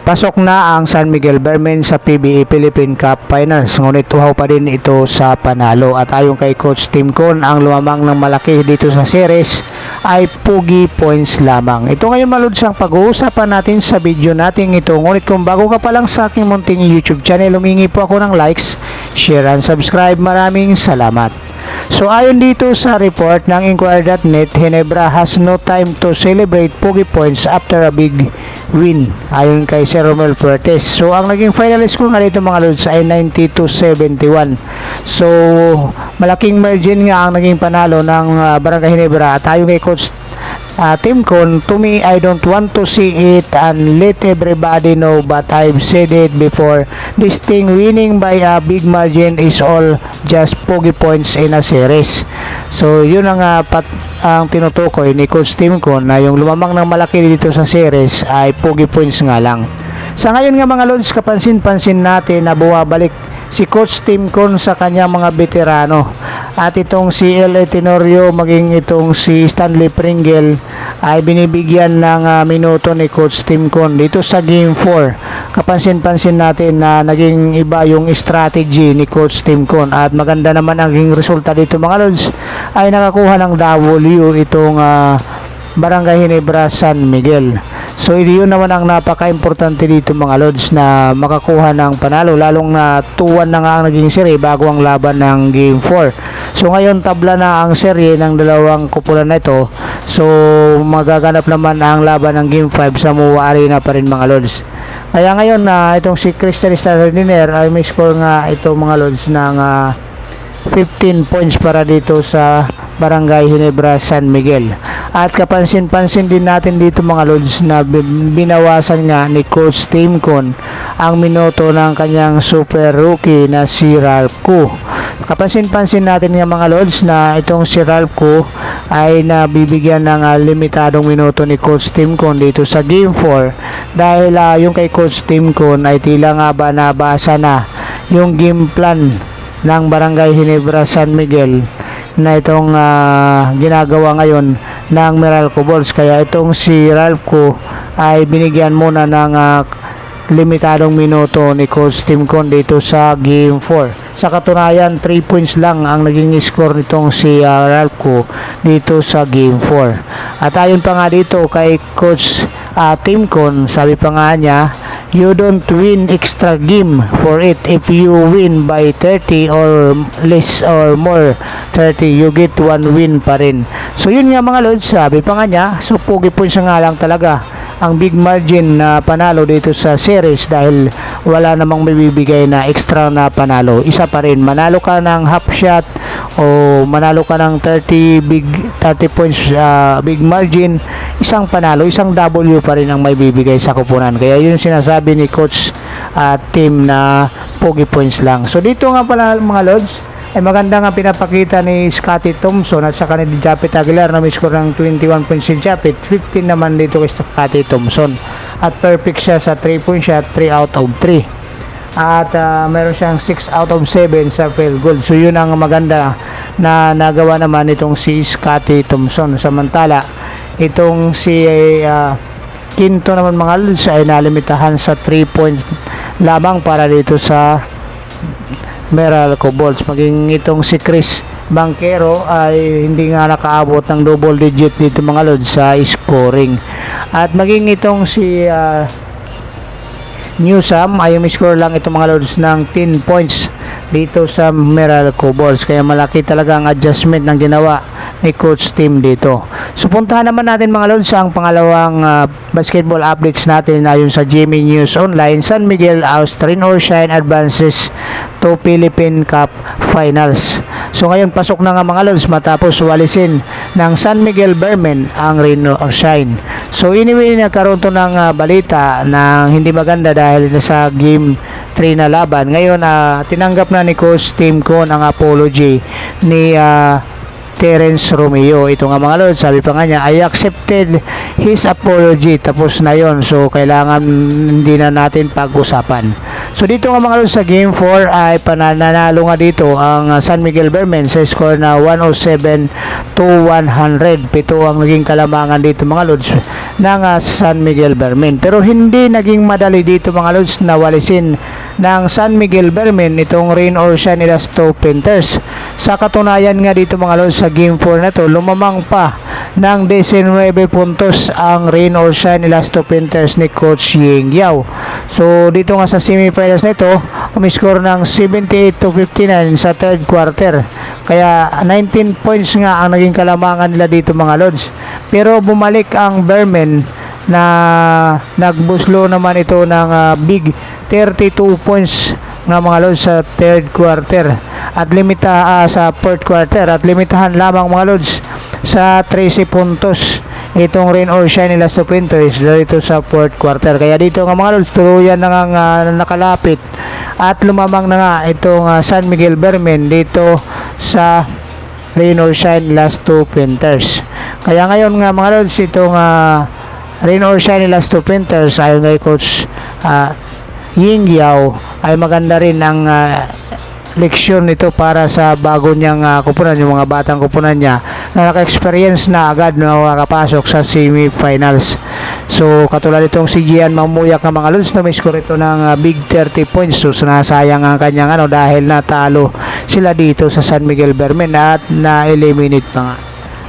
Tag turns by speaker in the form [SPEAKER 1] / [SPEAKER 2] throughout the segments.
[SPEAKER 1] Pasok na ang San Miguel Bearmen sa PBA Philippine Cup Finals, ngunit uhaw pa din ito sa panalo. At ayon kay Coach Tim Con, ang lumamang ng malaki dito sa series ay pugi points lamang. Ito ngayon maluds ang pag-uusapan natin sa video natin ito. Ngunit kung bago ka pa lang sa aking munting YouTube channel, humingi po ako ng likes, share and subscribe. Maraming salamat. So ayon dito sa report ng Inquirer.net, Ginebra has no time to celebrate pugi points after a big win, ayon kay Sir Romel Fuertes. So ang naging final score nga dito mga lods ay 90-71. So malaking margin nga ang naging panalo ng Barangay Ginebra. At ayon kay Coach Tim Con, to me, I don't want to see it and let everybody know, but I've said it before, this thing winning by a big margin is all just pogi points in a series. So yun ang ang tinutukoy ni Coach Tim Con, na yung lumamang ng malaki dito sa series ay pogi points nga lang. Sa ngayon nga mga lods, kapansin-pansin natin na bumabalik si Coach Tim Con sa kanyang mga veterano. At itong si L.A. Tenorio, maging itong si Stanley Pringle ay binibigyan ng minuto ni Coach Tim Con dito sa Game 4. Kapansin-pansin natin na naging iba yung strategy ni Coach Tim Con at maganda naman ang resulta dito mga lods, ay nakakuha ng W itong Barangay Ginebra San Miguel. So yun naman ang napaka-importante dito mga lods, na makakuha ng panalo, lalong na 2-1 na nga ang naging serye bago ang laban ng Game 4. So ngayon tabla na ang serye ng dalawang kupulan na ito. So magaganap naman ang laban ng Game 5 sa MOA Arena pa rin mga lods. Kaya ngayon na itong si Christian Stardiner ay may score nga ito mga lods ng 15 points para dito sa Barangay Ginebra San Miguel. At kapansin-pansin din natin dito mga lods na binawasan nga ni Coach Tim Con ang minuto ng kanyang super rookie na si Ralph Koo. Kapansin-pansin natin nga mga lods na itong si Ralph Koo ay nabibigyan ng limitadong minuto ni Coach Tim Con dito sa Game 4 dahil yung kay Coach Tim Con ay tila nga ba nabasa na yung game plan ng Barangay Ginebra San Miguel na itong ginagawa ngayon ng Meralco Bulls. Kaya itong si Ralph Koo ay binigyan muna ng limitadong minuto ni Coach Tim Con dito sa Game 4. Sa katunayan, 3 points lang ang naging score nitong si Ralph Koo dito sa Game 4. At ayon pa nga dito kay Coach Tim Con, sabi pa nga niya, you don't win extra game for it. If you win by 30 or less or more 30, you get 1 win pa rin. So yun nga mga lods, sabi pa nga niya, so pogi points nga lang talaga ang big margin na panalo dito sa series dahil wala namang mabibigay na extra na panalo. Isa pa rin, manalo ka ng half shot o manalo ka ng 30 points big margin, isang panalo, isang W pa rin ang may bibigay sa kupunan. Kaya yun sinasabi ni Coach Tim na pogi points lang. So dito nga pala mga lods, ay maganda nga pinapakita ni Scotty Thompson at saka ni Japet Aguilar na may score ng 21 points si Japet, 15 naman dito kay Scotty Thompson. At perfect siya sa 3-point shot, 3 out of 3. At meron siyang 6 out of 7 sa field goal. So yun ang maganda na nagawa naman itong si Scotty Thompson. Samantala itong si Quinto naman mga lods ay nalimitahan sa 3 points lamang para dito sa Meralco Bulls. Maging itong si Chris Banquero ay hindi nga nakaabot ng double digit dito mga lods sa scoring. At maging itong si Newsam ay may score lang itong mga lods ng 10 points dito sa Meralco Bulls. Kaya malaki talaga ang adjustment ng ginawa ni Coach Tim dito. So puntahan naman natin mga lods ang pangalawang basketball updates natin ayon sa GMA News Online. San Miguel oust Rain or Shine advances to Philippine Cup Finals. So ngayon pasok na nga mga lods matapos walisin ng San Miguel Bearmen ang Rain or Shine. So anyway, nagkaroon to ng balita na hindi maganda dahil sa Game 3 na laban. Ngayon tinanggap na ni Coach Tim Con ang apology ni Terence Romeo. Ito nga mga lods, sabi pa nga niya, I accepted his apology. Tapos na yon. So kailangan hindi na natin pag-usapan. So dito nga mga lods sa Game 4 ay pananalo nga dito ang San Miguel Bearmen sa score na 107-100. Pito ang naging kalamangan dito mga lods. ng San Miguel Bermen. Pero hindi naging madali dito mga lods na walisin ng San Miguel Bermen itong rain or shine Elasto Painters. Sa katunayan nga dito mga lods sa game 4 na to, lumamang pa ng 19 puntos ang rain or shine Elasto Painters ni Coach Ying Yao. So dito nga sa semifinals nito, umiscore ng 78-59 sa third quarter. Kaya 19 points nga ang naging kalamangan nila dito mga lods. Pero bumalik ang Bermen na nagbuslo naman ito ng big 32 points nga mga lods sa third quarter at sa fourth quarter at limitahan lamang mga lods sa 13 puntos itong rain or shine Elasto Painters dito sa fourth quarter. Kaya dito nga mga lods, tuluyan na nga nakalapit at lumamang na nga itong San Miguel Bermen dito sa rain or shine Elasto Painters. Kaya ngayon nga mga lods, itong rain or shine Elasto Painters ayon kay Coach Ying Yao ay maganda rin ang leksyon nito para sa bago niyang kupunan, yung mga batang kupunan niya na naka-experience na agad na makapasok sa semi-finals. So katulad itong si Gian Mamuyak ng mga lods na may score ito ng big 30 points. So sinasayang ang kanyang dahil natalo sila dito sa San Miguel Bermen at na-eliminate pa nga.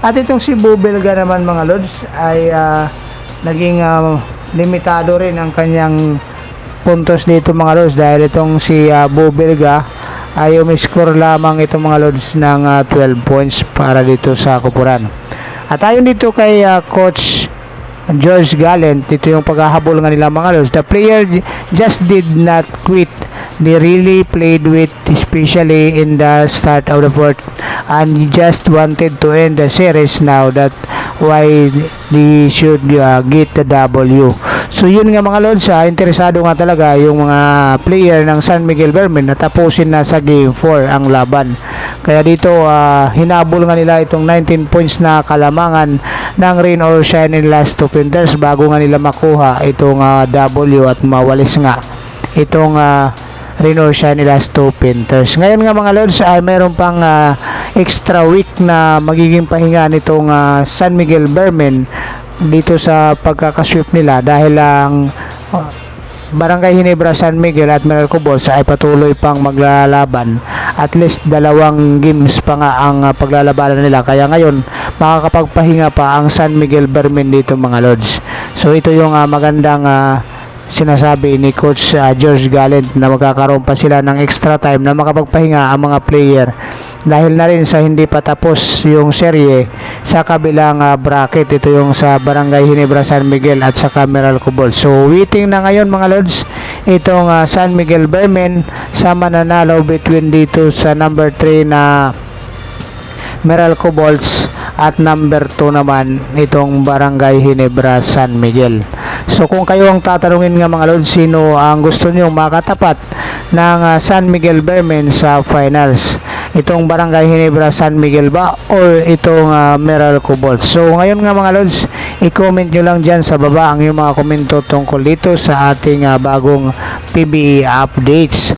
[SPEAKER 1] At itong si Bubelga naman mga lods ay naging limitado rin ang kanyang puntos dito mga lods dahil itong si Bubelga ay umiscore lamang itong mga lods ng 12 points para dito sa kupuran. At ayon dito kay Coach George Gallant, ito yung paghahabol nga nila mga lods. The player just did not quit. They really played with, especially in the start of the fourth, and just wanted to end the series now. That why they should get the W. So yun nga mga lods, interesado nga talaga yung mga player ng San Miguel Bermen na tapusin na sa game 4 ang laban. Kaya dito hinabol nga nila itong 19 points na kalamangan ng rain or shine Elasto Painters bago nga nila makuha itong W at mawalis nga itong rain or shine Elasto Painters. Ngayon nga mga lods ay meron pang extra week na magiging pahinga nitong San Miguel Bermen dito sa pagkakasweep nila dahil ang Barangay Ginebra San Miguel at Meralco Bulls ay patuloy pang maglalaban. At least 2 games pa nga ang paglalabanan nila. Kaya ngayon makakapagpahinga pa ang San Miguel Bermen dito mga lods. So ito yung magandang sinasabi ni Coach George Gallant na magkakaroon pa sila ng extra time na makapagpahinga ang mga player dahil na rin sa hindi pa tapos yung serye sa kabilang bracket. Ito yung sa Barangay Ginebra San Miguel at sa Meralco Bulls. So waiting na ngayon mga lods itong San Miguel Bermen sa mananalo between dito sa number 3 na Meralco Bulls at number 2 naman itong Barangay Ginebra San Miguel. So kung kayo ang tatanungin nga mga lods, sino ang gusto nyo makatapat ng San Miguel Bermen sa finals? Itong Barangay Ginebra San Miguel ba or itong Meralco Bulls? So ngayon nga mga lods, i-comment nyo lang dyan sa baba ang yung mga komento tungkol dito sa ating bagong PBE updates.